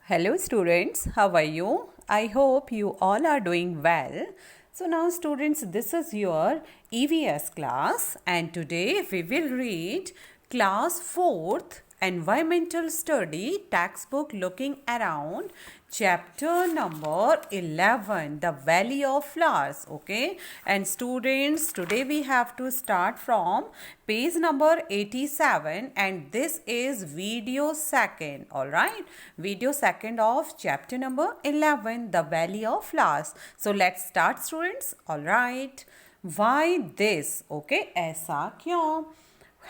Hello students, how are you? I hope you all are doing well. So now students, this is your EVS class and today we will read class 4th environmental study textbook looking around chapter number 11 the valley of flowers. Okay, and students, today we have to start from page number 87 and this is video second. All right, video second of chapter number 11 the valley of flowers. So let's start students. All right, why this? Okay, ऐसा क्यों?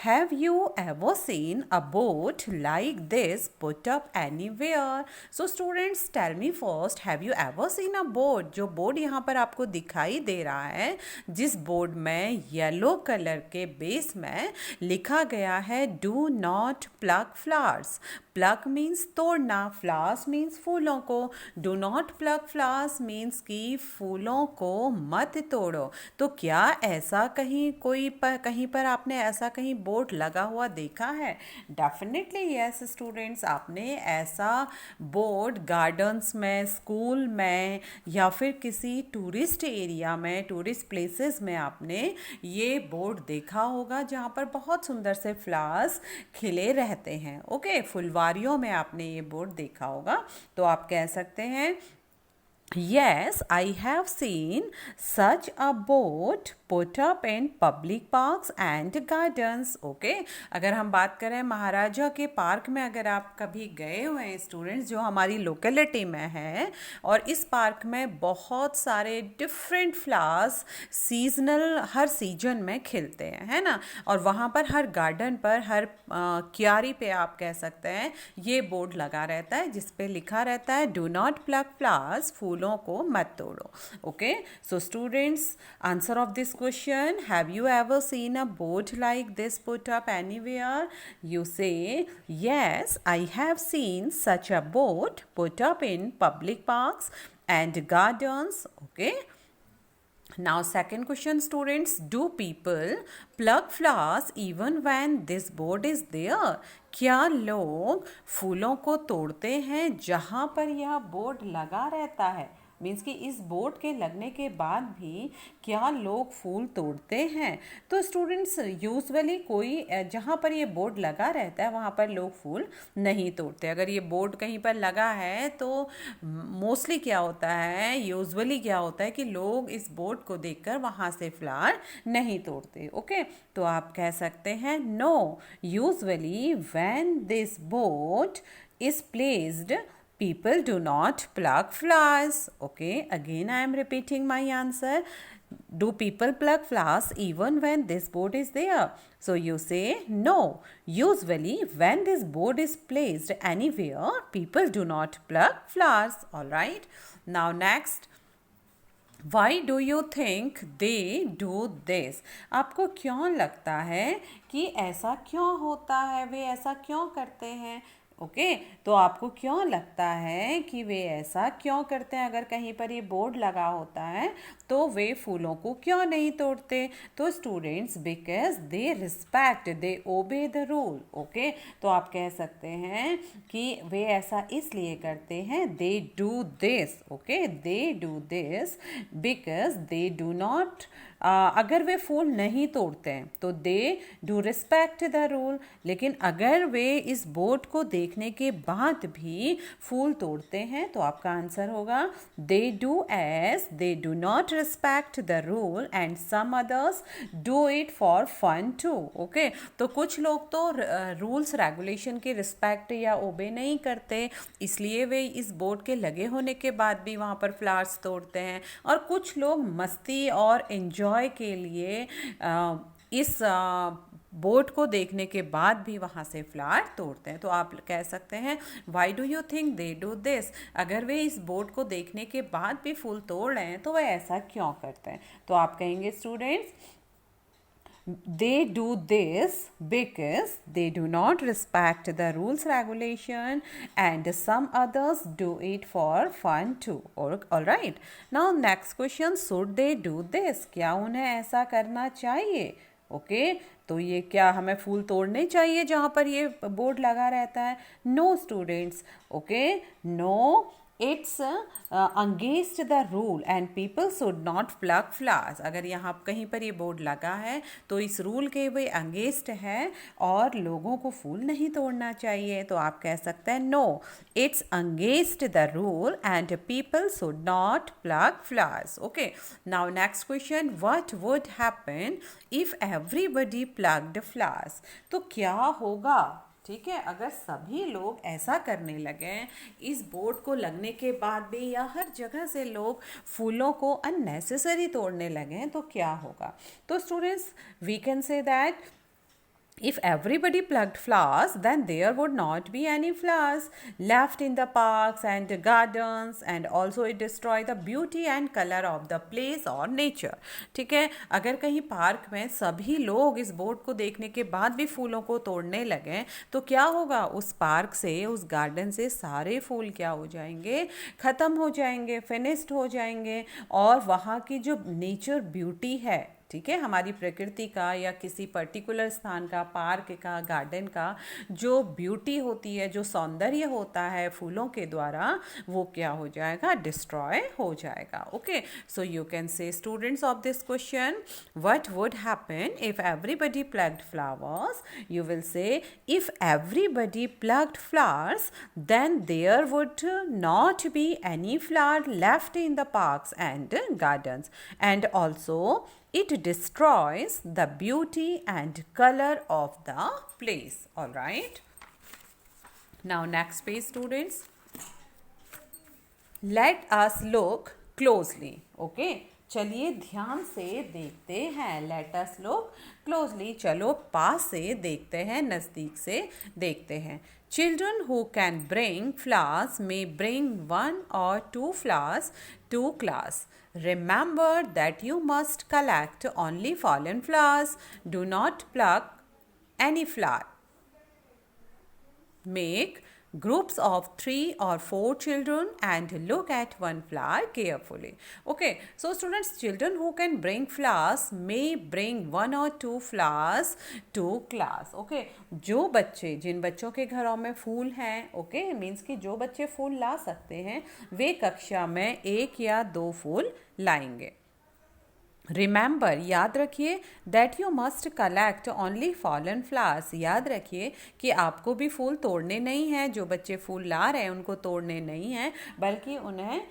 Have you ever seen a boat like this put up anywhere? So students, tell me first, have you ever seen a boat? जो board यहाँ पर आपको दिखाई दे रहा है, जिस बोर्ड में येलो कलर के बेस में लिखा गया है do not pluck flowers. Plug means तोड़ना, फ्लावर्स मीन्स फूलों को. Do not pluck flowers means कि फूलों को मत तोड़ो. तो क्या ऐसा कहीं पर आपने ऐसा कहीं बोर्ड लगा हुआ देखा है? डेफिनेटली यस स्टूडेंट्स, आपने ऐसा बोर्ड गार्डन्स में, स्कूल में या फिर किसी टूरिस्ट एरिया में, टूरिस्ट प्लेसेस में आपने ये बोर्ड देखा होगा जहाँ पर बहुत सुंदर से फ्लावर्स खिले रहते हैं. ओके, फुलवारियों में आपने ये बोर्ड देखा होगा. तो आप कह सकते हैं Yes, I have seen such a boat put up in public parks and gardens. Okay, अगर हम बात करें महाराजा के पार्क में, अगर आप कभी गए हुए हैं स्टूडेंट्स, जो हमारी लोकेलिटी में है, और इस पार्क में बहुत सारे डिफरेंट फ्लावर्स सीजनल हर सीजन में खिलते हैं, है ना. और वहाँ पर हर गार्डन पर, हर क्यारी पे आप कह सकते हैं ये बोर्ड लगा रहता है जिस पे लिखा रहता है डू नॉट प्लग फ्लावर्स, फूलों को मत तोड़ो. Okay, so students, answer of this question, have you ever seen a boat like this put up anywhere? You से yes, I have seen such a boat put up in public parks and gardens. Okay, now second question students, do people plug flowers even when this board is there? क्या लोग फूलों को तोड़ते हैं जहाँ पर यह बोर्ड लगा रहता है? मीन्स कि इस बोर्ड के लगने के बाद भी क्या लोग फूल तोड़ते हैं? तो स्टूडेंट्स, यूजुअली कोई जहाँ पर ये बोर्ड लगा रहता है वहाँ पर लोग फूल नहीं तोड़ते. अगर ये बोर्ड कहीं पर लगा है तो मोस्टली क्या होता है, यूजुअली क्या होता है कि लोग इस बोर्ड को देखकर वहाँ से फ्लावर नहीं तोड़ते. ओके, तो आप कह सकते हैं no, usually when this board is placed, people do not pluck flowers. Okay, again I am repeating my answer. Do people pluck flowers even when this board is there? So you say no, usually when this board is placed anywhere, people do not pluck flowers. All right, now next, Why do you think they do this? आपको क्यों लगता है कि ऐसा क्यों होता है, वे ऐसा क्यों करते हैं? ओके, तो आपको क्यों लगता है कि वे ऐसा क्यों करते हैं? अगर कहीं पर ये बोर्ड लगा होता है तो वे फूलों को क्यों नहीं तोड़ते? तो students, because they respect, they obey the rule. Okay, तो आप कह सकते हैं कि वे ऐसा इसलिए करते हैं, they do this. Okay, they do this because they do not, अगर वे फूल नहीं तोड़ते हैं तो they do respect the rule. लेकिन अगर वे इस बोर्ड को देखने के बाद भी फूल तोड़ते हैं तो आपका आंसर होगा they do as they do not respect the rule and some others do it for fun too. Okay, तो कुछ लोग तो रूल्स रेगुलेशन की रिस्पेक्ट या ओबे नहीं करते, इसलिए वे इस बोर्ड के लगे होने के बाद भी वहाँ पर फ्लावर्स तोड़ते हैं. और कुछ लोग मस्ती और एंजॉय के लिए इस बोर्ड को देखने के बाद भी वहाँ से फ्लावर तोड़ते हैं. तो आप कह सकते हैं why do you think they do this? अगर वे इस बोर्ड को देखने के बाद भी फूल तोड़ रहे हैं तो वे ऐसा क्यों करते हैं? तो आप कहेंगे students, they do this because they do not respect the rules regulation and some others do it for fun too. All right, now next question, should they do this? क्या उन्हें ऐसा करना चाहिए? ओके तो ये क्या हमें फूल तोड़ने चाहिए जहाँ पर ये बोर्ड लगा रहता है? No students, okay no, it's against the rule and people should not pluck flowers. अगर यहाँ कहीं पर ये बोर्ड लगा है तो इस रूल के वो अगेंस्ट है और लोगों को फूल नहीं तोड़ना चाहिए। तो आप कह सकते हैं no, it's against the rule and people should not pluck flowers. Okay, now next question, what would happen if everybody plucked flowers? तो क्या होगा, ठीक है, अगर सभी लोग ऐसा करने लगे, इस बोर्ड को लगने के बाद भी या हर जगह से लोग फूलों को अननेसेसरी तोड़ने लगे तो क्या होगा? तो students we can say that if everybody plucked flowers, then there would not be any flowers left in the parks and gardens, and also it destroy the beauty and color of the place or nature। ठीक है, अगर कहीं park में सभी लोग इस board को देखने के बाद भी फूलों को तोड़ने लगे तो क्या होगा? उस पार्क से, उस गार्डन से सारे फूल क्या हो जाएंगे? ख़त्म हो जाएंगे, फिनिश्ड हो जाएंगे, और वहाँ की जो नेचर ब्यूटी है, ठीक है, हमारी प्रकृति का या किसी पर्टिकुलर स्थान का, पार्क का, गार्डन का जो ब्यूटी होती है, जो सौंदर्य होता है फूलों के द्वारा, वो क्या हो जाएगा? डिस्ट्रॉय हो जाएगा। Okay, so you can say students of this question, what would happen if everybody plucked flowers? You will say if everybody plucked flowers then there would not be any flower left in the parks and gardens, and also it destroys the beauty and color of the place। all right, now next page students, let us look closely। okay, चलिए ध्यान से देखते हैं। Let us look closely, चलो पास से देखते हैं, नज़दीक से देखते हैं। Children who can bring flowers may bring 1 or 2 flowers to class। Remember that you must collect only fallen flowers. Do not pluck any flower। Make groups of 3 or 4 children and look at one flower carefully। okay, so students, children who can bring flowers may bring 1 or 2 flowers to class। okay, जो बच्चे, जिन बच्चों के घरों में फूल हैं, okay, means कि जो बच्चे फूल ला सकते हैं वे कक्षा में 1 या 2 फूल लाएंगे। रिमेंबर, याद रखिए, that you must collect only fallen flowers. याद रखिए कि आपको भी फूल तोड़ने नहीं हैं, जो बच्चे फूल ला रहे हैं उनको तोड़ने नहीं हैं, बल्कि उन्हें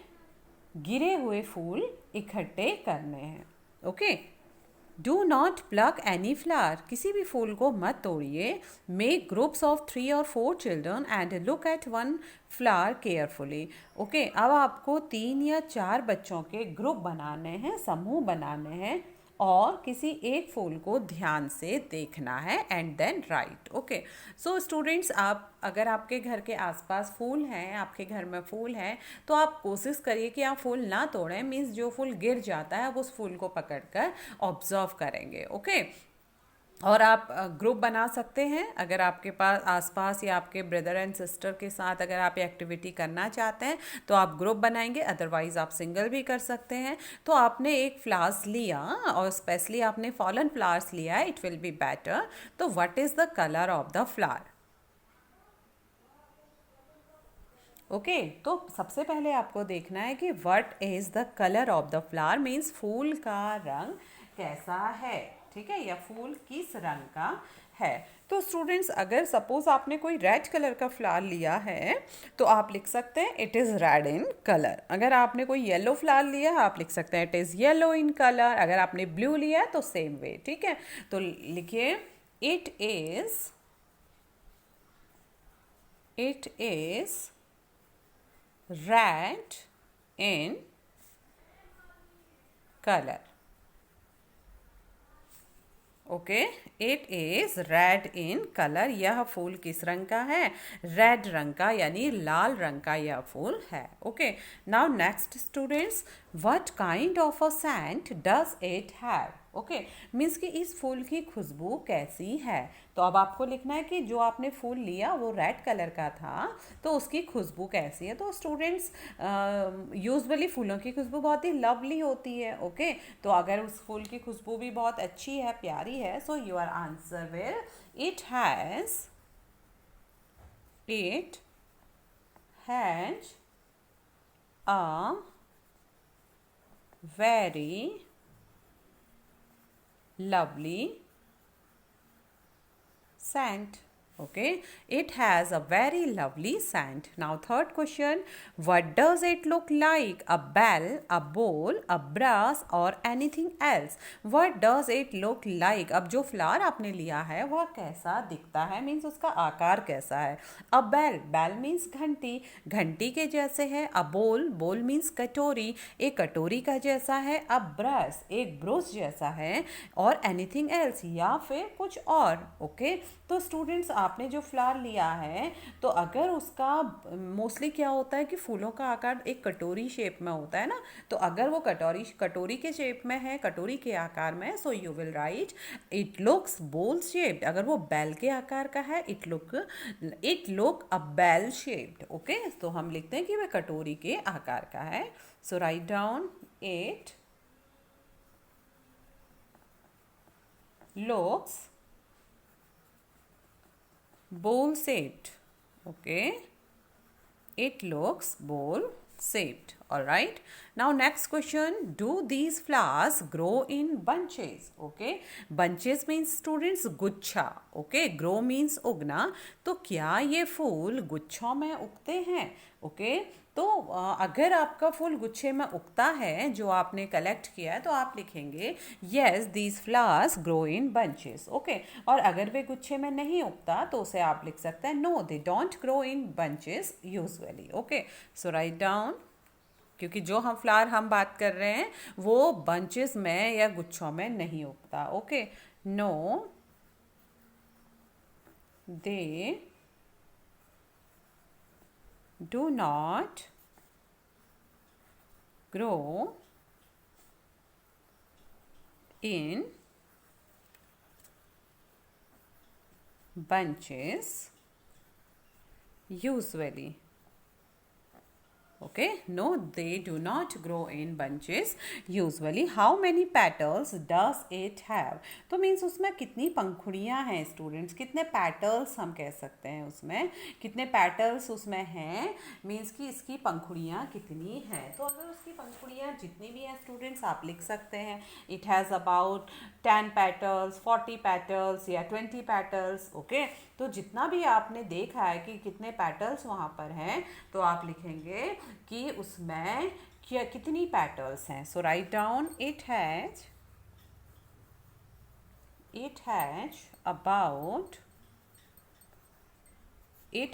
गिरे हुए फूल इकट्ठे करने हैं। Okay, do not pluck any flower, किसी भी फूल को मत तोड़िए। Make groups of 3 or 4 children and look at 1 flower carefully. Okay, अब आपको 3 या 4 बच्चों के ग्रुप बनाने हैं, समूह बनाने हैं, और किसी एक फूल को ध्यान से देखना है and then write. Okay, so students, आप अगर आपके घर के आसपास फूल हैं, आपके घर में फूल हैं, तो आप कोशिश करिए कि आप फूल ना तोड़ें। मीन्स जो फूल गिर जाता है आप उस फूल को पकड़कर ऑब्जर्व करेंगे। ओके, और आप ग्रुप बना सकते हैं अगर आपके पास आसपास या आपके ब्रदर एंड सिस्टर के साथ अगर आप ये एक्टिविटी करना चाहते हैं तो आप ग्रुप बनाएंगे, अदरवाइज आप सिंगल भी कर सकते हैं। तो आपने एक फ्लावर्स लिया और स्पेशली आपने फॉलन फ्लावर्स लिया है, इट विल बी बेटर। तो what is the colour of the flower? Okay, तो सबसे पहले आपको देखना है कि what is the colour of the flower, means फूल का रंग कैसा है, ठीक है, या फूल किस रंग का है। तो स्टूडेंट्स, अगर सपोज आपने कोई रेड कलर का फ्लावर लिया है तो आप लिख सकते हैं it is red in colour. अगर आपने कोई येलो फ्लावर लिया है आप लिख सकते हैं it is yellow in colour. अगर आपने ब्लू लिया है तो सेम वे, ठीक है, तो लिखिए it is red in colour. Okay, it is red in colour. यह फूल किस रंग का है? रेड रंग का, यानी लाल रंग का यह फूल है। Okay, now next students, what kind of a scent does it have? Okay, means कि इस फूल की खुशबू कैसी है। तो अब आपको लिखना है कि जो आपने फूल लिया वो रेड कलर का था, तो उसकी खुशबू कैसी है। तो स्टूडेंट्स, यूजुअली फूलों की खुशबू बहुत ही लवली होती है। ओके, तो अगर उस फूल की खुशबू भी बहुत अच्छी है, प्यारी है, so your answer will it had a very lovely scent. Okay, it has a very lovely scent. Now third question, what does it look like? A bell, a bowl, a brass or anything else? What does it look like? अब जो flower आपने लिया है वह कैसा दिखता है, means उसका आकार कैसा है। अ बेल, बेल मीन्स घंटी, घंटी के जैसे है। अ बोल, बोल मीन्स कटोरी, एक कटोरी का जैसा है। अ ब्रश, एक ब्रश जैसा है। और एनीथिंग एल्स, या फिर कुछ और। ओके, तो स्टूडेंट्स आपने जो फ्लावर लिया है, तो अगर उसका मोस्टली क्या होता है कि फूलों का आकार एक कटोरी शेप में होता है ना, तो अगर वो कटोरी कटोरी के शेप में है, कटोरी के आकार में है, so you will write it looks bowl shaped. अगर वो बेल के आकार का है, it look a bell shaped. Okay, तो हम लिखते हैं कि वह कटोरी के आकार का है। So write down it looks bowl shaped. Okay, it looks bowl shaped. All right, now next question, do these flowers grow in bunches? Okay, bunches means students गुच्छा। Okay, grow means उगना। तो क्या ये फूल गुच्छों में उगते हैं? ओके, तो अगर आपका फूल गुच्छे में उगता है जो आपने कलेक्ट किया है, तो आप लिखेंगे yes these flowers grow in bunches. Okay, और अगर वे गुच्छे में नहीं उगता तो उसे आप लिख सकते हैं no they don't grow in bunches usually. Okay, so write down, क्योंकि जो हम फ्लावर हम बात कर रहे हैं वो बंचेस में या गुच्छों में नहीं उगता। Okay, no they do not grow in bunches usually. Okay, no they do not grow in bunches usually. How many petals does it have? तो मीन्स उसमें कितनी पंखुड़ियाँ हैं स्टूडेंट्स, कितने पेटल्स हम कह सकते हैं उसमें, कितने पेटल्स उसमें हैं, मीन्स कि इसकी पंखुड़ियाँ कितनी हैं। तो अगर उसकी पंखुड़ियाँ जितनी भी हैं स्टूडेंट्स आप लिख सकते हैं it has about 10 petals, 40 petals या 20 पेटल्स। ओके, तो जितना भी आपने देखा है कि कितने पेटल्स वहाँ पर हैं, तो आप लिखेंगे कि उसमें क्या कितनी पेटल्स हैं। So write down it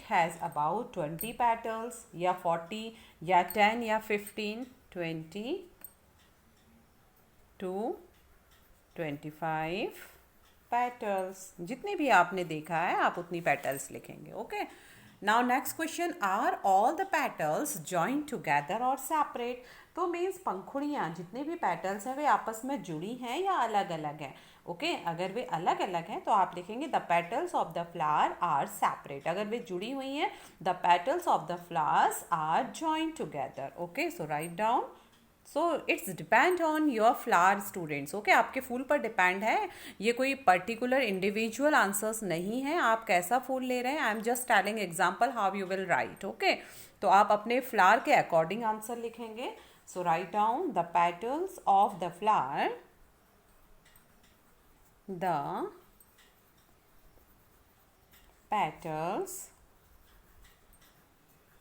has about 20 petals या 40 या 10 या 15, 20 to 25 पेटल्स। जितनी भी आपने देखा है आप उतनी पेटल्स लिखेंगे। Okay, now next question, are all the petals joint together or separate? तो मीन्स पंखुड़ियाँ जितने भी पेटल्स हैं वे आपस में जुड़ी हैं या अलग अलग हैं। ओके, अगर वे अलग अलग हैं तो आप लिखेंगे the petals of the flower are separate. अगर वे जुड़ी हुई हैं, the petals of the flowers are joint together. Okay, so write down, so it's depend on your flower students. Okay, आपके फूल पर डिपेंड है, ये कोई पर्टिकुलर इंडिविजुअल आंसर्स नहीं है आप कैसा फूल ले रहे हैं। I am just telling example how you will write. Okay, तो आप अपने फ्लावर के अकॉर्डिंग आंसर लिखेंगे। So write down the petals of the flower, the petals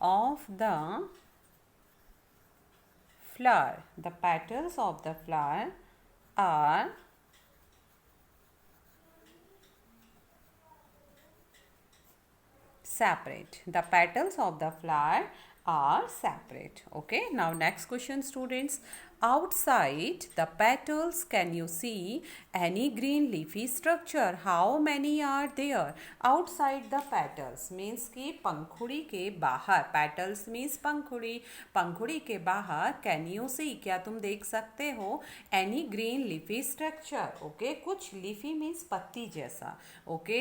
of the flower, the petals of the flower are separate. The petals of the flower are separate. Okay, now next question students, Outside the petals, can you see any green leafy structure? How many are there? Outside the petals means कि पंखुड़ी के बाहर, petals means पंखुड़ी, पंखुड़ी के बाहर can you see, क्या तुम देख सकते हो any green leafy structure? Okay, कुछ leafy means पत्ती जैसा, ओके,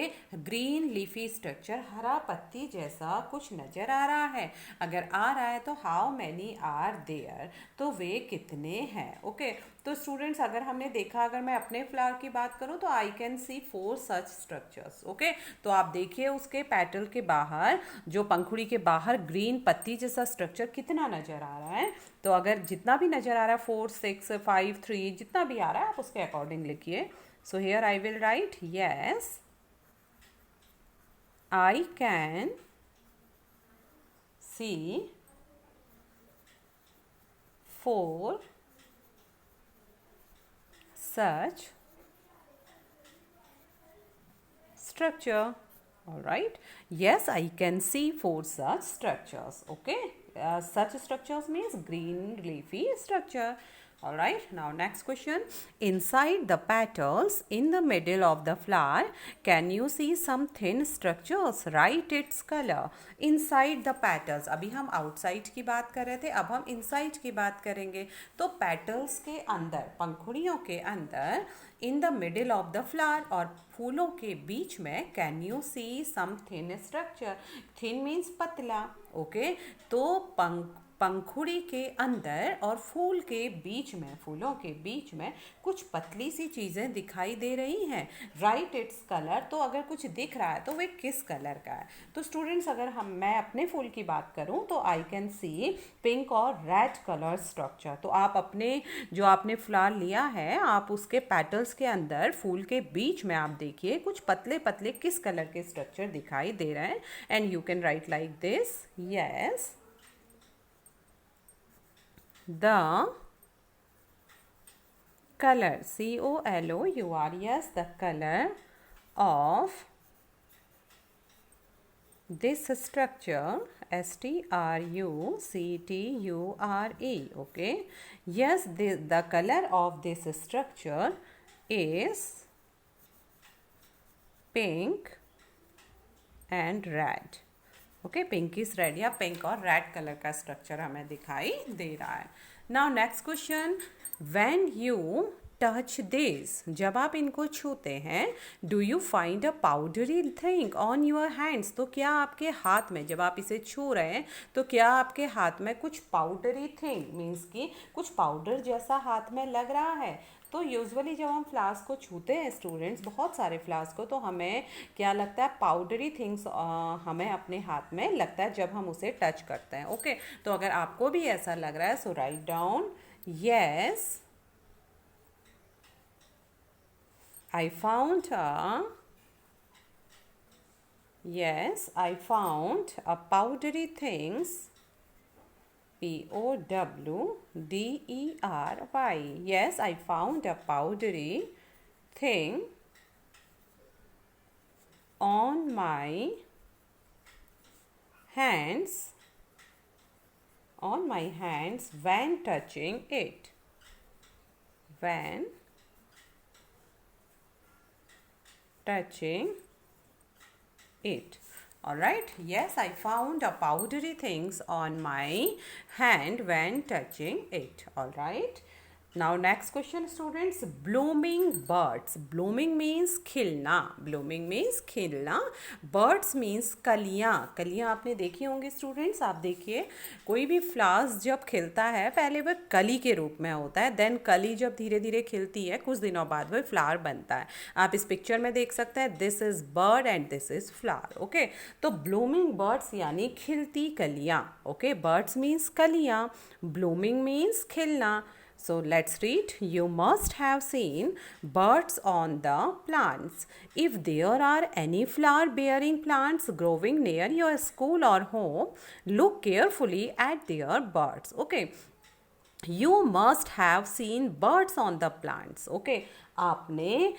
green leafy structure हरा पत्ती जैसा कुछ नजर आ रहा है। अगर आ रहा है तो how many are there, तो वे कितने हैं। ओके, तो स्टूडेंट्स अगर हमने देखा, अगर मैं अपने फ्लावर की बात करूं तो I can see 4 such structures. Okay, तो आप देखिए उसके पेटल के बाहर, जो पंखुड़ी के बाहर ग्रीन पत्ती जैसा स्ट्रक्चर कितना नजर आ रहा है। तो अगर जितना भी नजर आ रहा है 4 6 5 3 जितना भी आ रहा है आप उसके अकॉर्डिंग लिखिए। So here I will write yes I can see 4 such structure. All right, yes, I can see 4 such structures. Okay, such structures means green leafy structure. All right, now next question. Inside the petals in the middle of the flower, can you see some thin structures? Write its color. Inside the petals, अभी हम outside की बात कर रहे थे, अब हम inside की बात करेंगे। तो petals के अंदर, पंखुड़ियों के अंदर, in the middle of the flower और फूलों के बीच में can you see some thin structure? Thin means पतला, ओके, तो पंखुड़ी के अंदर और फूल के बीच में, फूलों के बीच में कुछ पतली सी चीज़ें दिखाई दे रही हैं। राइट इट्स कलर, तो अगर कुछ दिख रहा है तो वे किस कलर का है। तो स्टूडेंट्स अगर मैं अपने फूल की बात करूं तो आई कैन सी पिंक और रेड कलर स्ट्रक्चर। तो आप अपने जो आपने फ्लावर लिया है, आप उसके पेटल्स के अंदर फूल के बीच में आप देखिए कुछ पतले पतले किस कलर के स्ट्रक्चर दिखाई दे रहे हैं। And you can write like this, yes the color, COLOUR, yes, the color of this structure, STRUCTURE, okay, yes, the color of this structure is pink and red. Okay, pink is red या pink और red colour का structure हमें दिखाई दे रहा है। Now next question, when you touch this, जब आप इनको छूते हैं, do you find a powdery thing on your hands, तो क्या आपके हाथ में, जब आप इसे छू रहे हैं तो क्या आपके हाथ में कुछ पाउडरी थिंग मीन्स कि कुछ पाउडर जैसा हाथ में लग रहा है। तो यूजुअली जब हम फ्लावर्स को छूते हैं स्टूडेंट्स, बहुत सारे फ्लावर्स को, तो हमें क्या लगता है, पाउडरी थिंग्स हमें अपने हाथ में लगता है जब हम उसे टच करते हैं। ओके, तो अगर आपको भी ऐसा लग रहा है so write down yes I found a powdery things, POWDERY. Yes, I found a powdery thing on my hands when touching it. When touching it. Alright, yes, I found a powdery things on my hand when touching it. Alright, now next question students, blooming birds. Blooming means खिलना, blooming means खिलना, birds means कलियाँ। कलियाँ आपने देखी होंगी students, आप देखिए कोई भी फ्लावर्स जब खिलता है पहले वह कली के रूप में होता है, देन कली जब धीरे धीरे खिलती है कुछ दिनों बाद वह फ्लावर बनता है। आप इस पिक्चर में देख सकते हैं, this is bird and this is flower. Okay, तो ब्लूमिंग बर्ड्स यानी खिलती कलियाँ। ओके, बर्ड्स मीन्स कलियाँ, ब्लूमिंग मीन्स खिलना। So let's read. You must have seen birds on the plants. If there are any flower bearing plants growing near your school or home, look carefully at their buds. Okay. You must have seen birds on the plants. Okay. आपने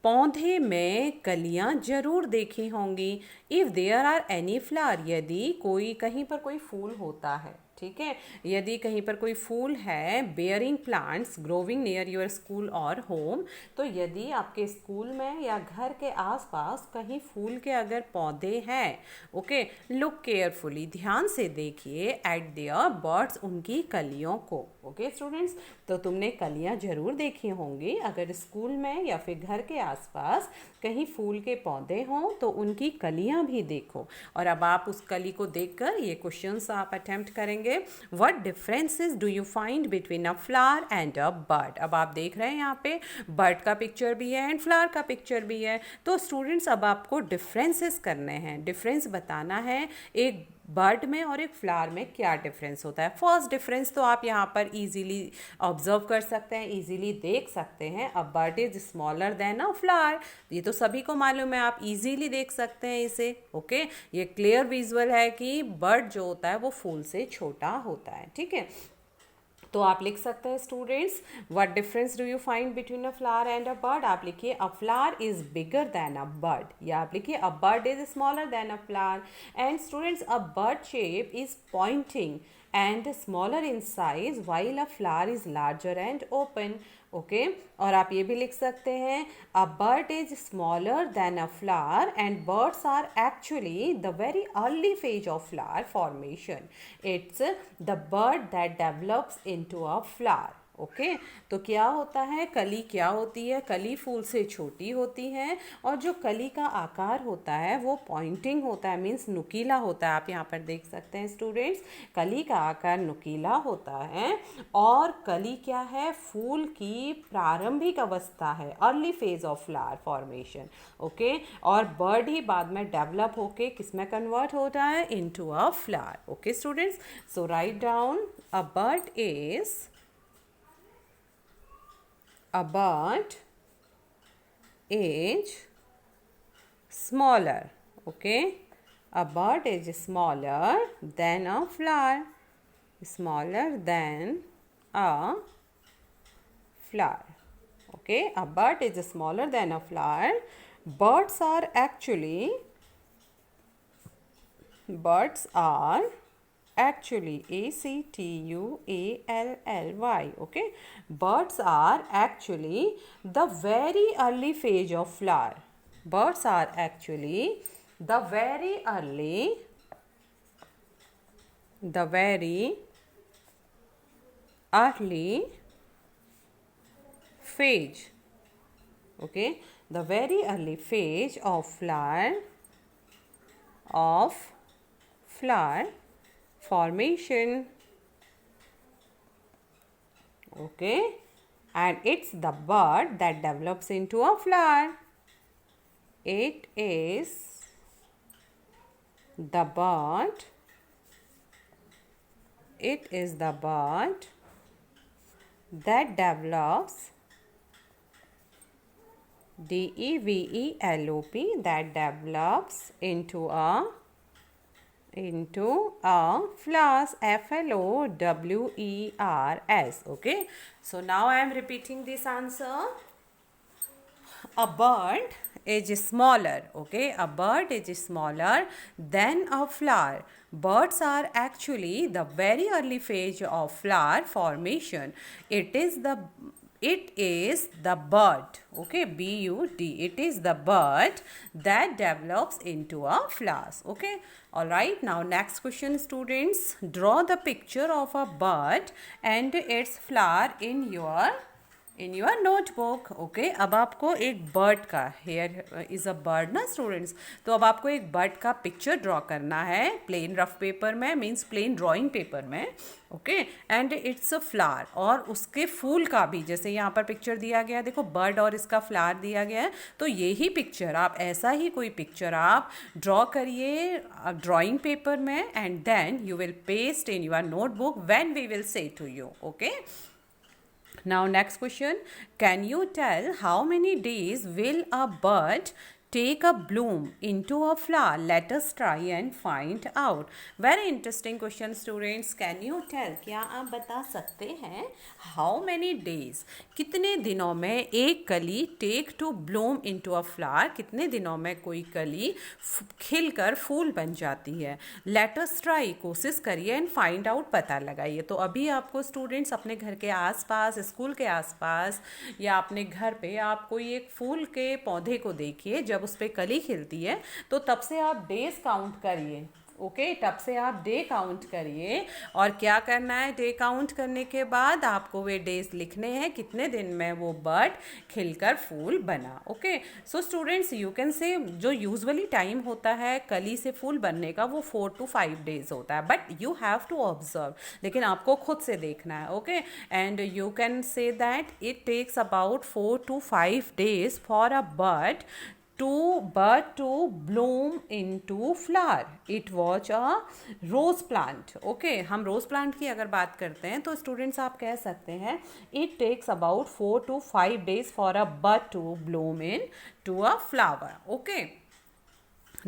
पौधे में कलियां जरूर देखी होंगी। If there are any flower, यदि कोई कहीं पर कोई फूल होता है, ठीक है। यदि कहीं पर कोई फूल है, bearing plants growing near your school और होम, तो यदि आपके स्कूल में या घर के आसपास कहीं फूल के अगर पौधे हैं, ओके, लुक केयरफुली, ध्यान से देखिए, एट देयर बर्ड्स, उनकी कलियों को। ओके स्टूडेंट्स, तो तुमने कलियां जरूर देखी होंगी। अगर स्कूल में या फिर घर के आसपास कहीं फूल के पौधे हों तो उनकी कलियां भी देखो। और अब आप उस कली को देखकर ये क्वेश्चंस आप अटेम्प्ट करेंगे। What differences do you find between a flower and a bird? अब आप देख रहे हैं यहाँ पे बर्ड का पिक्चर भी है एंड फ्लावर का पिक्चर भी है। तो स्टूडेंट्स अब आपको डिफरेंसेस करने हैं, डिफरेंस बताना है एक बर्ड में और एक फ्लावर में क्या डिफरेंस होता है। फर्स्ट डिफरेंस तो आप यहाँ पर इजीली ऑब्जर्व कर सकते हैं, इजीली देख सकते हैं। A bud is smaller than a flower, ये तो सभी को मालूम है, आप इजीली देख सकते हैं इसे। ओके, ये क्लियर विजुअल है कि बर्ड जो होता है वो फूल से छोटा होता है। ठीक है, तो आप लिख सकते हैं students, what difference do you find between a flower and a bird? आप लिखिए अ flower is bigger than a bird, या आप लिखिए अ bud is smaller than a flower. And students, a bird shape is pointing and smaller in size while a flower is larger and open. Okay, और आप ये भी लिख सकते हैं a bud is smaller than a flower and buds are actually the very early phase of flower formation. It's the bud that develops into a flower. Okay, तो क्या होता है, कली क्या होती है? कली फूल से छोटी होती है और जो कली का आकार होता है वो पॉइंटिंग होता है, मीन्स नुकीला होता है। आप यहाँ पर देख सकते हैं स्टूडेंट्स, कली का आकार नुकीला होता है और कली क्या है, फूल की प्रारंभिक अवस्था है, early phase of flower formation. Okay, और बर्ड ही बाद में डेवलप होके किस में कन्वर्ट होता है, into a flower. Okay students, so write down a bud is a bird is smaller. Okay, a bird is smaller than a flower, smaller than a flower. Okay, a bird is smaller than a flower. Birds are actually ACTUALLY. Okay, birds are actually the very early phase of flower. Birds are actually the very early phase. Okay, the very early phase of flower formation. Okay, and it's the bud that develops into a flower. It is the bud that develops, DEVELOP, that develops into a flowers, FLOWERS. Okay, so now I am repeating this answer. A bird is smaller. Okay, a bird is smaller than a flower. Birds are actually the very early phase of flower formation. It is the bird, okay, BUD, it is the bird that develops into a flowers. Okay, all right, now next question students, draw the picture of a bird and its flower in your notebook. Okay, अब आपको एक bird का, here is a bird ना students, तो अब आपको एक bird का पिक्चर ड्रॉ करना है प्लेन रफ पेपर में, मीन्स प्लेन ड्राइंग पेपर में। Okay, and it's a flower, और उसके फूल का भी, जैसे यहाँ पर पिक्चर दिया गया है, देखो बर्ड और इसका फ्लावर दिया गया है, तो यही पिक्चर आप, ऐसा ही कोई पिक्चर आप ड्रॉ करिए ड्राइंग पेपर में and then you will paste in your notebook when we will say to you. Okay, now next question, can you tell how many days will a bird take a bloom into a flower? Let us try and find out. Very interesting question, students. Can you tell? क्या आप बता सकते हैं how many days, कितने दिनों में एक कली take to bloom into a flower, कितने दिनों में कोई कली खिलकर फूल बन जाती है? Let us try, कोशिश करिए and find out, पता लगाइए. तो अभी आपको स्टूडेंट्स अपने घर के आसपास, स्कूल के आसपास या अपने घर पे आप कोई एक फूल के पौधे को देखिए, जब उस पर कली खिलती है तो तब से आप डेज काउंट करिए. ओके, तब से आप डे काउंट करिए. और क्या करना है, डे काउंट करने के बाद आपको वे डेज लिखने हैं कितने दिन में वो बर्ड खिलकर फूल बना. Okay, so students you can से जो यूजुअली टाइम होता है कली से फूल बनने का वो 4 to 5 डेज होता है, but you have to observe, लेकिन आपको खुद से देखना है. Okay, and you can say that it takes about 4 to 5 days for a bud to bloom into flower. It was a rose plant. Okay, हम rose plant की अगर बात करते हैं तो स्टूडेंट्स आप कह सकते हैं it takes about 4 to 5 days for a bud to bloom into a flower. Okay,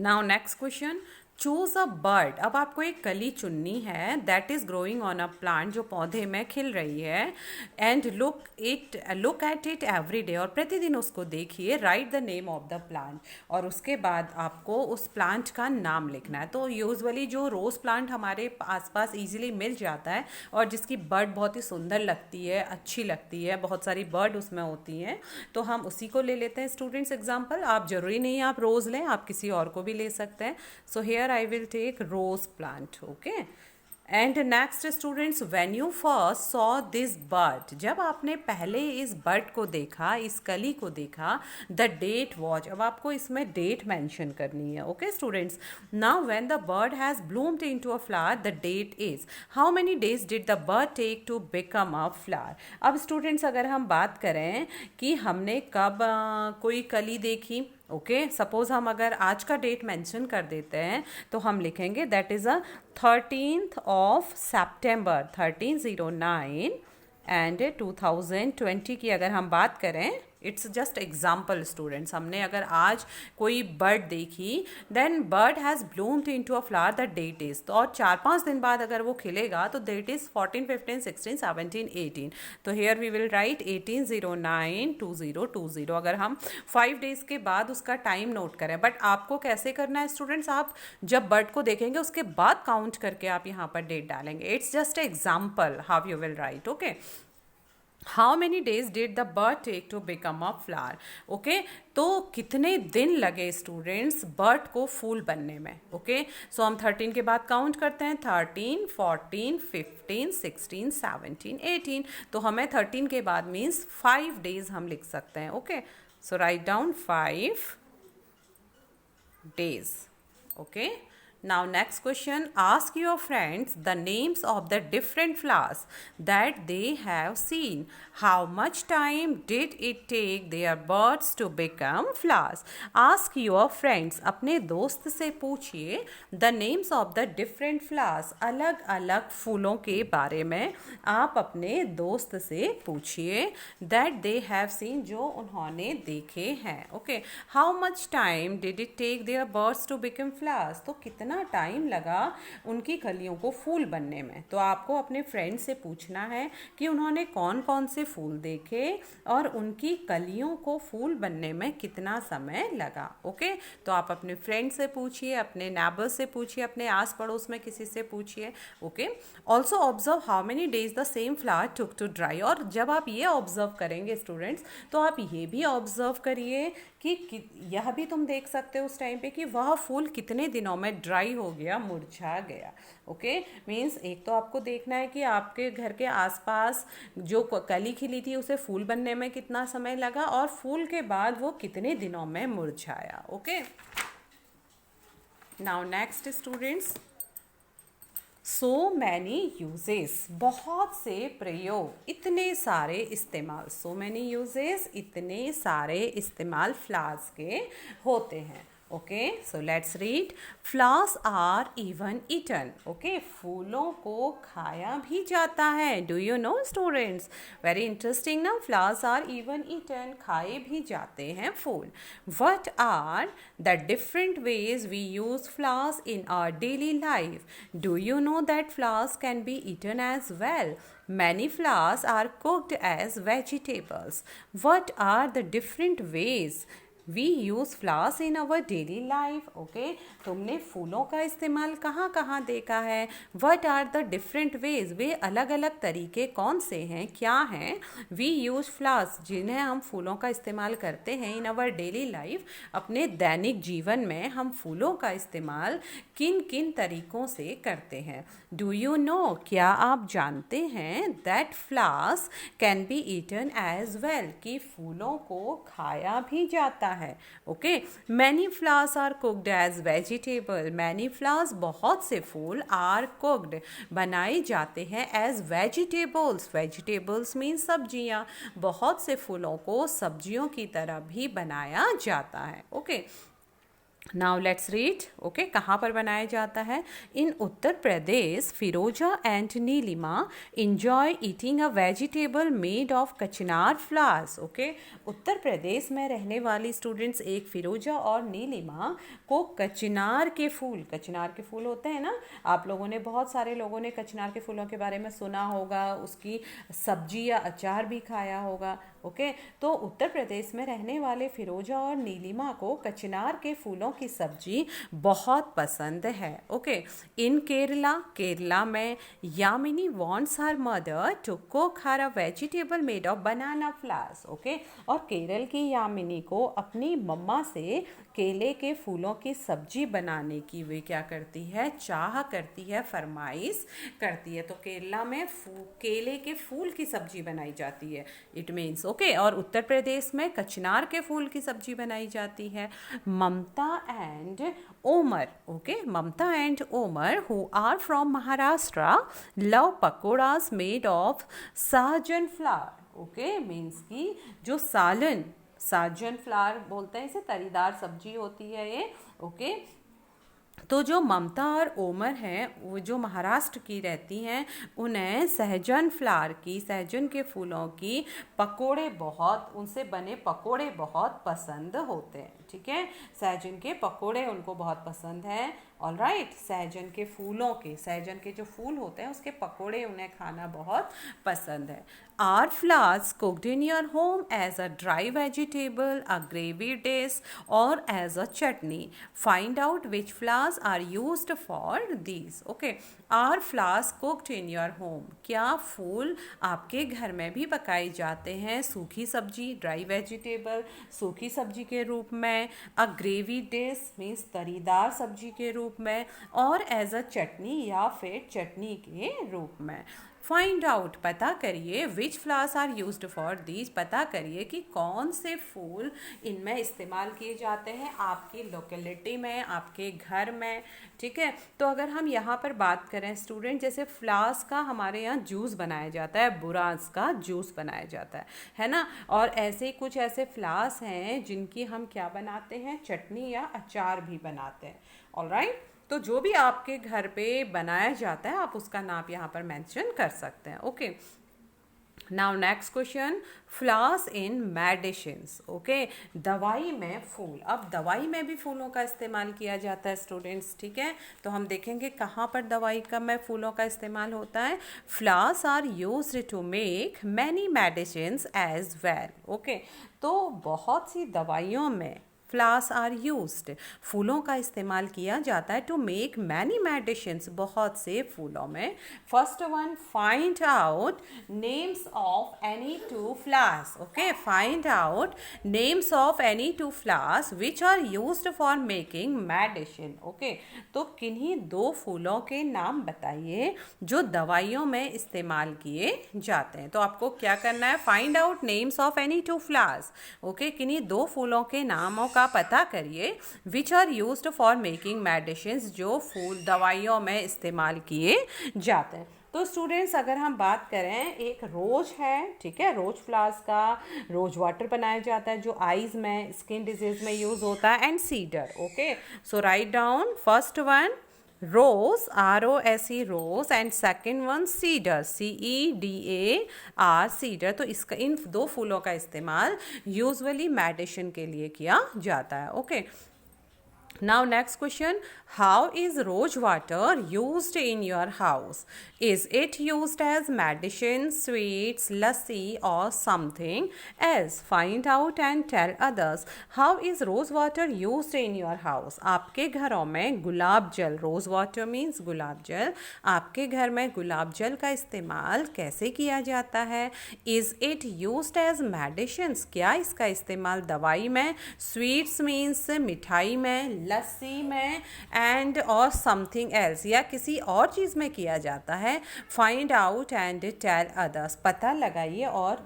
now next question. Choose a bird. अब आपको एक कली चुननी है that is growing on a plant, जो पौधे में खिल रही है. And look at it every day, और प्रतिदिन उसको देखिए. Right the name of the plant, और उसके बाद आपको उस प्लांट का नाम लिखना है. तो यूजुअली जो रोज़ प्लांट हमारे आसपास इजीली मिल जाता है और जिसकी बर्ड बहुत ही सुंदर लगती है, अच्छी लगती है, बहुत सारी बर्ड उसमें होती हैं, तो हम उसी को ले लेते हैं स्टूडेंट्स एग्जाम्पल. आप जरूरी नहीं आप रोज़ लें, आप किसी और को भी ले सकते हैं. So here I will take rose plant. Okay, and next students, when you first saw this bird, जब आपने पहले इस बर्ड को देखा, इस कली को देखा, the date was, अब आपको इसमें डेट मेंशन करनी है. Okay students, now when the bird has bloomed into a flower, the date is, how many days did the bird take to become a flower? अब स्टूडेंट्स अगर हम बात करें कि हमने कब कोई कली देखी, ओके, सपोज हम अगर आज का डेट मेंशन कर देते हैं तो हम लिखेंगे that is a 13th of September 1309 and 2020 की अगर हम बात करें. It's just example students. हमने अगर आज कोई बर्ड देखी, then bud has bloomed into a flower, the date is, तो और 4-5 दिन बाद अगर वो खिलेगा तो डेट इज 14, 15, 16, 17, 18. तो हेयर वी विल राइट 1809 2020. अगर हम 5 डेज के बाद उसका टाइम नोट करें, बट आपको कैसे करना है स्टूडेंट्स, आप जब बर्ड को देखेंगे उसके बाद काउंट करके आप यहाँ पर डेट डालेंगे. It's just example how you will write. Okay, How many days did the bird take to become a flower? Okay, तो कितने दिन लगे स्टूडेंट्स बर्ड को फूल बनने में. ओके, सो हम 13 के बाद काउंट करते हैं. 13, 14, 15, 16, 17, 18. तो हमें 13 के बाद मीन्स 5 डेज हम लिख सकते हैं. Okay, so write down 5 days. Okay, now next question. Ask your friends the names of the different flowers that they have seen. How much time did it take their birds to become flowers? Ask your friends, अपने दोस्त से पूछिए the names of the different flowers, अलग अलग फूलों के बारे में आप अपने दोस्त से पूछिए that they have seen, जो उन्होंने देखे हैं. Okay, how much time did it take their birds to become flowers? तो कितना टाइम लगा उनकी कलियों को फूल बनने में. तो आपको अपने फ्रेंड से पूछना है कि उन्होंने कौन कौन से फूल देखे और उनकी कलियों को फूल बनने में कितना समय लगा. ओके, तो आप अपने फ्रेंड से पूछिए, अपने नेबर से पूछिए, अपने आस पड़ोस में किसी से पूछिए. Okay, also observe how many days the same flower took to dry. और जब आप ये ऑब्जर्व करेंगे स्टूडेंट्स, तो आप ये भी ऑब्जर्व करिए कि यह भी तुम देख सकते हो उस टाइम पे कि वह फूल कितने दिनों में ड्राई हो गया, मुरझा गया. ओके, मीन्स एक तो आपको देखना है कि आपके घर के आसपास जो कली खिली थी उसे फूल बनने में कितना समय लगा और फूल के बाद वो कितने दिनों में मुरझाया. Okay, now next students, so many uses, बहुत से प्रयोग, इतने सारे इस्तेमाल. सो मैनी यूजेस, इतने सारे इस्तेमाल फ्लावर्स के होते हैं. Okay, so let's read. Flowers are even eaten. Okay, फूलों को खाया भी जाता है. Do you know students? Very interesting ना. Flowers are even eaten. खाए भी जाते हैं फूल. What are the different ways we use flowers in our daily life? Do you know that flowers can be eaten as well? Many flowers are cooked as vegetables. What are the different ways we use flowers in our daily life? Okay, तुमने फूलों का इस्तेमाल कहाँ कहाँ देखा है? What are the different ways, वे अलग अलग तरीके कौन से हैं, क्या हैं? वी यूज़ फ्लावर्स, जिन्हें हम फूलों का इस्तेमाल करते हैं इन आवर डेली लाइफ. अपने दैनिक जीवन में हम फूलों का इस्तेमाल किन किन तरीक़ों से करते हैं? डू यू नो, क्या आप जानते हैं that flowers can be eaten as well, कि फूलों को खाया भी जाता है? Okay, many flowers are cooked as vegetable. Many flowers, बहुत से फूल, आर कुक्ड, बनाए जाते हैं एज वेजिटेबल्स. वेजिटेबल्स मीन सब्जियां. बहुत से फूलों को सब्जियों की तरह भी बनाया जाता है. Okay, now let's read. Okay, कहाँ पर बनाया जाता है? In Uttar Pradesh, Firoza and Neelima enjoy eating a vegetable made of kachnar flowers. Okay, Uttar Pradesh में रहने वाली स्टूडेंट्स, एक फिरोजा और नीलिमा को कचनार के फूल होते हैं ना, आप लोगों ने, बहुत सारे लोगों ने कचनार के फूलों के बारे में सुना होगा, उसकी सब्जी या अचार भी खाया होगा. ओके, तो उत्तर प्रदेश में रहने वाले फिरोजा और नीलिमा को कचनार के फूलों की सब्जी बहुत पसंद है. ओके, इन केरला में Yamini wants her mother to cook her a vegetable made of banana flowers. Okay, और केरल की यामिनी को अपनी मम्मा से केले के फूलों की सब्जी बनाने की वे क्या करती है? चाह करती है, फरमाइश करती है. तो केरला में केले के फूल की सब्जी बनाई जाती है, इट मीन्स. ओके, और उत्तर प्रदेश में कचनार के फूल की सब्जी बनाई जाती है. Mamta and Omar, okay, Mamta and Omar who are from Maharashtra love pakodas made of sahjan flower. Okay, means की जो साजन फ्लावर बोलते हैं इसे, तरीदार सब्जी होती है ये. ओके, तो जो ममता और ओमर हैं, वो जो महाराष्ट्र की रहती हैं, उन्हें सहजन के फूलों की उनसे बने पकोड़े बहुत पसंद होते हैं. ठीक है, सहजन के पकोड़े उनको बहुत पसंद हैं. ऑल राइट, सहजन के जो फूल होते हैं उसके पकोड़े उन्हें खाना बहुत पसंद है. Are flowers cooked in your home as a dry vegetable, a gravy dish or as a chutney? Find out which flowers are used for these. Okay, are flowers cooked in your home? क्या फूल आपके घर में भी पकाए जाते हैं सूखी सब्जी, ड्राई वेजिटेबल, सूखी सब्जी के रूप में, अ ग्रेवी डिश मीन्स तरीदार सब्जी के रूप में, और एज अ चटनी या फिर चटनी के रूप में. फाइंड आउट, पता करिए, which flowers are used for these, पता करिए कि कौन से फूल इनमें इस्तेमाल किए जाते हैं आपकी लोकेलिटी में, आपके घर में. ठीक है, तो अगर हम यहाँ पर बात करें स्टूडेंट, जैसे फ्लावर्स का हमारे यहाँ जूस बनाया जाता है, बुरांस का जूस बनाया जाता है ना, और ऐसे कुछ ऐसे फ्लावर्स हैं जिनकी हम क्या बनाते हैं? चटनी या अचार भी बनाते हैं. ऑलराइट, तो जो भी आपके घर पे बनाया जाता है आप उसका नाम यहाँ पर मेंशन कर सकते हैं. Okay, now next question, flowers in medicines. Okay, दवाई में फूल. अब दवाई में भी फूलों का इस्तेमाल किया जाता है स्टूडेंट्स. ठीक है, तो हम देखेंगे कहाँ पर दवाई का में फूलों का इस्तेमाल होता है. Flowers are used to make many medicines as well. Okay, तो बहुत सी दवाइयों में फ्लावर्स आर यूज्ड, फूलों का इस्तेमाल किया जाता है टू मेक मैनी मेडिसिन्स, बहुत से फूलों में. First one, find out names of any two flowers. Okay, find out names of any two flowers which are used for making medicine. Okay, तो किन्हीं दो फूलों के नाम बताइए जो दवाइयों में इस्तेमाल किए जाते हैं. तो आपको क्या करना है? Find out names of any two flowers. Okay, किन्हीं दो फूलों के नामों का पता करिए which are used for making medicines, जो फूल दवाइयों में इस्तेमाल किए जाते हैं. तो स्टूडेंट्स अगर हम बात करें, एक रोज है, ठीक है, रोज फ्लावर्स का रोज वाटर बनाया जाता है जो आईज में, स्किन डिजीज में यूज होता है, and cedar. Okay, so write down first one rose, ROSE, rose, and second one cedar, CEDAR, cedar. तो इसका, इन दो फूलों का इस्तेमाल यूजुअली मेडिसिन के लिए किया जाता है. Okay, now next question, how is rose water used in your house? Is it used as medicine, sweets, lassi, or something else? Find out and tell others. How is rose water used in your house? आपके घरों में गुलाब जल, rose water means गुलाब जल, आपके घर में गुलाब जल का इस्तेमाल कैसे किया जाता है? Is it used as medicines? क्या इसका इस्तेमाल दवाई में, sweets means मिठाई में, लस्सी में, एंड और समथिंग एल्स या किसी और चीज़ में किया जाता है. Find out and tell others, पता लगाइए और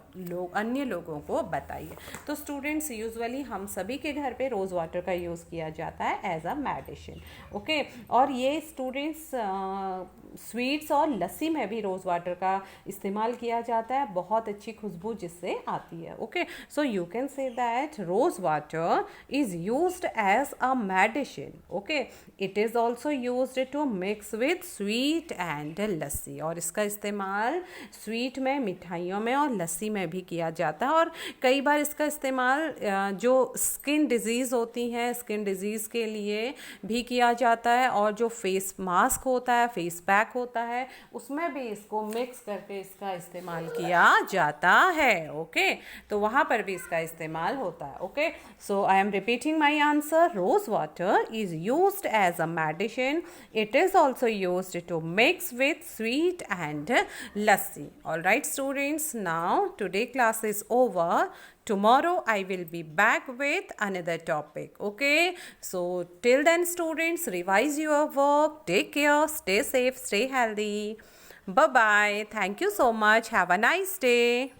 अन्य लोगों को बताइए. तो स्टूडेंट्स यूजुअली हम सभी के घर पे रोज़ वाटर का यूज़ किया जाता है एज अ मेडिसिन. ओके, और ये स्टूडेंट्स स्वीट्स और लस्सी में भी रोज़ वाटर का इस्तेमाल किया जाता है, बहुत अच्छी खुशबू जिससे आती है. Okay, so you can say that rose water is used as a medicine. Okay, it is also used to mix with sweet and lassi, और इसका इस्तेमाल स्वीट में, मिठाइयों में और लस्सी में भी किया जाता है. और कई बार इसका इस्तेमाल जो स्किन डिजीज़ होती हैं, स्किन डिजीज़ के लिए भी किया जाता है, और जो फेस मास्क होता है, फेस पैक होता है, उसमें भी इसको मिक्स करके इसका इस्तेमाल किया जाता है. ओके, तो वहाँ पर भी इसका इस्तेमाल होता है. Okay, so I am repeating my answer. Rose water is used as a medicine. It is also used to mix with sweet and lassi. All right students, now today class is over. Tomorrow I will be back with another topic. Okay, so till then students, revise your work, take care, stay safe, stay healthy. Bye bye. Thank you so much. Have a nice day.